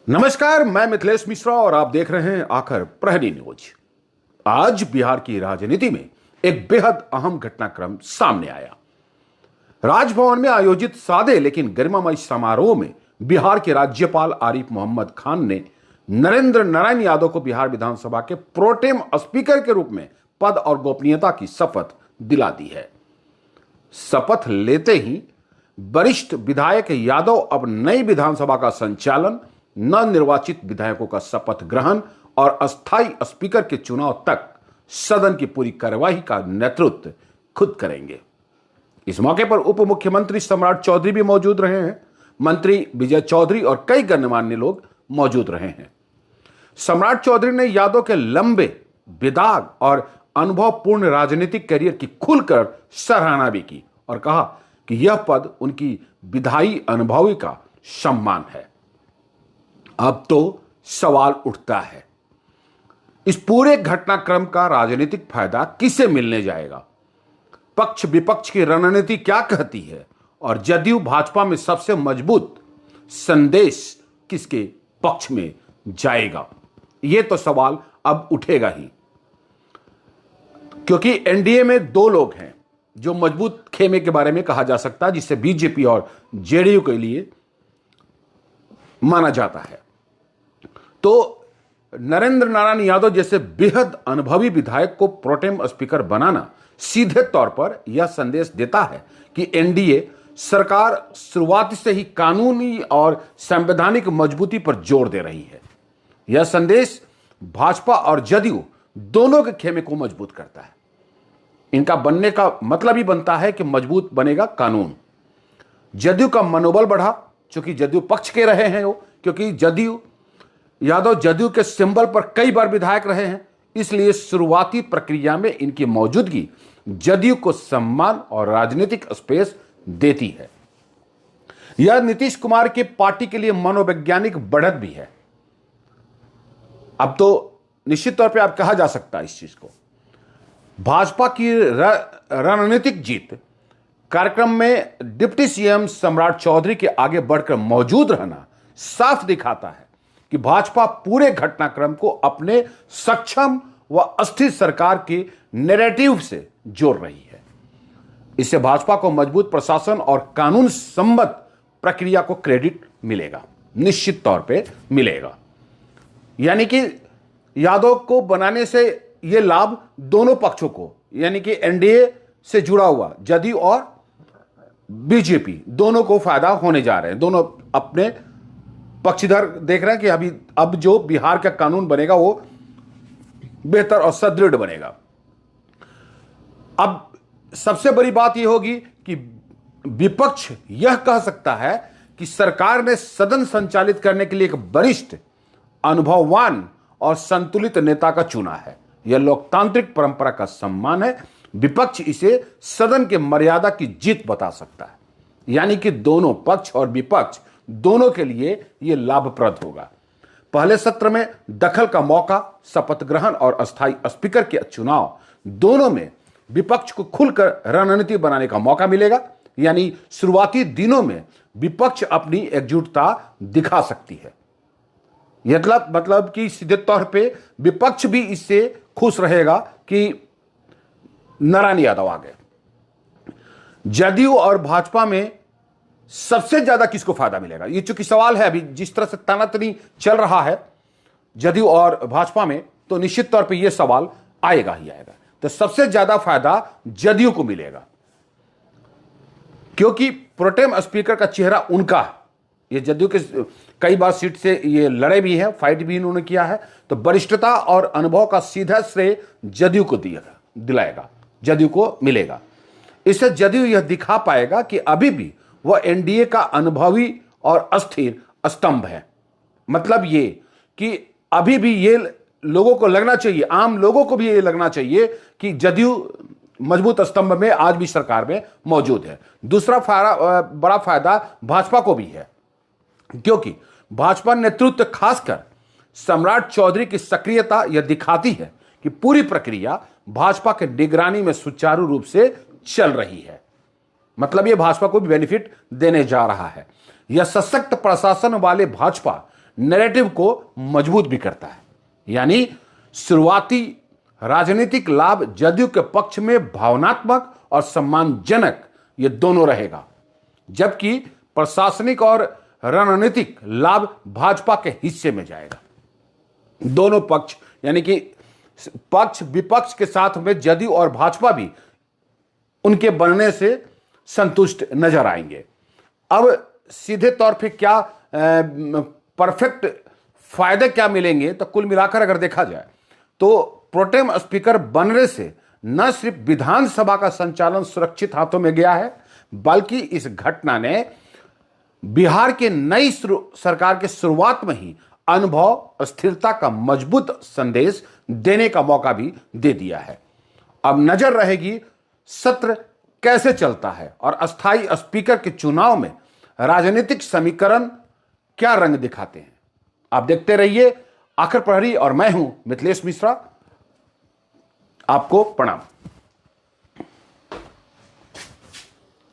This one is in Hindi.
नमस्कार, मैं मिथिलेश मिश्रा और आप देख रहे हैं आखिर प्रहरी न्यूज। आज बिहार की राजनीति में एक बेहद अहम घटनाक्रम सामने आया। राजभवन में आयोजित सादे लेकिन गरिमामय समारोह में बिहार के राज्यपाल आरिफ मोहम्मद खान ने नरेंद्र नारायण यादव को बिहार विधानसभा के प्रोटेम स्पीकर के रूप में पद और गोपनीयता की शपथ दिला दी है। शपथ लेते ही वरिष्ठ विधायक यादव अब नई विधानसभा का संचालन, नवनिर्वाचित विधायकों का शपथ ग्रहण और अस्थायी स्पीकर के चुनाव तक सदन की पूरी कार्यवाही का नेतृत्व खुद करेंगे। इस मौके पर उप मुख्यमंत्री सम्राट चौधरी भी मौजूद रहे हैं। मंत्री विजय चौधरी और कई गणमान्य लोग मौजूद रहे हैं। सम्राट चौधरी ने यादव के लंबे, विदाग और अनुभवपूर्ण राजनीतिक करियर की खुलकर सराहना भी की और कहा कि यह पद उनकी विधायी अनुभवी का सम्मान है। अब तो सवाल उठता है, इस पूरे घटनाक्रम का राजनीतिक फायदा किसे मिलने जाएगा? पक्ष विपक्ष की रणनीति क्या कहती है और जदयू भाजपा में सबसे मजबूत संदेश किसके पक्ष में जाएगा? यह तो सवाल अब उठेगा ही, क्योंकि एनडीए में दो लोग हैं जो मजबूत खेमे के बारे में कहा जा सकता है, जिसे बीजेपी और जेडीयू के लिए माना जाता है। तो नरेंद्र नारायण यादव जैसे बेहद अनुभवी विधायक को प्रोटेम स्पीकर बनाना सीधे तौर पर यह संदेश देता है कि एनडीए सरकार शुरुआत से ही कानूनी और संवैधानिक मजबूती पर जोर दे रही है। यह संदेश भाजपा और जदयू दोनों के खेमे को मजबूत करता है। इनका बनने का मतलब ही बनता है कि मजबूत बनेगा कानून। जदयू का मनोबल बढ़ा, चूंकि जदयू पक्ष के रहे हैं वो, क्योंकि यादव जदयू के सिंबल पर कई बार विधायक रहे हैं, इसलिए शुरुआती प्रक्रिया में इनकी मौजूदगी जदयू को सम्मान और राजनीतिक स्पेस देती है। यह नीतीश कुमार की पार्टी के लिए मनोवैज्ञानिक बढ़त भी है। अब तो निश्चित तौर पे आप कहा जा सकता है इस चीज को। भाजपा की रणनीतिक जीत कार्यक्रम में डिप्टी सीएम सम्राट चौधरी के आगे बढ़कर मौजूद रहना साफ दिखाता है कि भाजपा पूरे घटनाक्रम को अपने सक्षम व अस्थिर सरकार के नैरेटिव से जोड़ रही है। इससे भाजपा को मजबूत प्रशासन और कानून सम्मत प्रक्रिया को क्रेडिट मिलेगा, निश्चित तौर पे मिलेगा। यानी कि यादव को बनाने से यह लाभ दोनों पक्षों को, यानी कि एनडीए से जुड़ा हुआ जदयू और बीजेपी दोनों को फायदा होने जा रहे हैं। दोनों अपने पक्षधर देख रहे हैं कि अब जो बिहार का कानून बनेगा वो बेहतर और सुदृढ़ बनेगा। अब सबसे बड़ी बात यह होगी कि विपक्ष यह कह सकता है कि सरकार ने सदन संचालित करने के लिए एक वरिष्ठ, अनुभववान और संतुलित नेता का चुना है। यह लोकतांत्रिक परंपरा का सम्मान है। विपक्ष इसे सदन के मर्यादा की जीत बता सकता है। यानी कि दोनों पक्ष और विपक्ष दोनों के लिए यह लाभप्रद होगा। पहले सत्र में दखल का मौका, शपथ ग्रहण और अस्थायी स्पीकर के चुनाव, दोनों में विपक्ष को खुलकर रणनीति बनाने का मौका मिलेगा। यानी शुरुआती दिनों में विपक्ष अपनी एकजुटता दिखा सकती है। मतलब कि सीधे तौर पे विपक्ष भी इससे खुश रहेगा कि नारायण यादव आ गए। जदयू और भाजपा में सबसे ज्यादा किसको फायदा मिलेगा, ये चूंकि सवाल है। अभी जिस तरह से तनातनी चल रहा है जदयू और भाजपा में, तो निश्चित तौर पे यह सवाल आएगा ही आएगा। तो सबसे ज्यादा फायदा जदयू को मिलेगा, क्योंकि प्रोटेम स्पीकर का चेहरा उनका है। ये जदयू के कई बार सीट से ये लड़े भी हैं, फाइट भी इन्होंने किया है। तो वरिष्ठता और अनुभव का सीधा श्रेय जदयू को दिलाएगा, जदयू को मिलेगा। इससे जदयू यह दिखा पाएगा कि अभी भी वह एनडीए का अनुभवी और अस्थिर स्तंभ है। मतलब ये कि अभी भी ये लोगों को लगना चाहिए, आम लोगों को भी ये लगना चाहिए कि जदयू मजबूत स्तंभ में आज भी सरकार में मौजूद है। दूसरा बड़ा फायदा भाजपा को भी है, क्योंकि भाजपा नेतृत्व खासकर सम्राट चौधरी की सक्रियता यह दिखाती है कि पूरी प्रक्रिया भाजपा के निगरानी में सुचारू रूप से चल रही है। मतलब यह भाजपा को भी बेनिफिट देने जा रहा है। यह सशक्त प्रशासन वाले भाजपा नैरेटिव को मजबूत भी करता है। यानी शुरुआती राजनीतिक लाभ जदयू के पक्ष में भावनात्मक और सम्मानजनक ये दोनों रहेगा, जबकि प्रशासनिक और रणनीतिक लाभ भाजपा के हिस्से में जाएगा। दोनों पक्ष यानी कि पक्ष विपक्ष के साथ में जदयू और भाजपा भी उनके बनने से संतुष्ट नजर आएंगे। अब सीधे तौर पे क्या परफेक्ट फायदे क्या मिलेंगे, तो कुल मिलाकर अगर देखा जाए तो प्रोटेम स्पीकर बनने से न सिर्फ विधानसभा का संचालन सुरक्षित हाथों में गया है, बल्कि इस घटना ने बिहार के नई सरकार के शुरुआत में ही अनुभव स्थिरता का मजबूत संदेश देने का मौका भी दे दिया है। अब नजर रहेगी सत्र कैसे चलता है और अस्थायी स्पीकर के चुनाव में राजनीतिक समीकरण क्या रंग दिखाते हैं। आप देखते रहिए आखिर प्रहरी और मैं हूं मिथिलेश मिश्रा। आपको प्रणाम।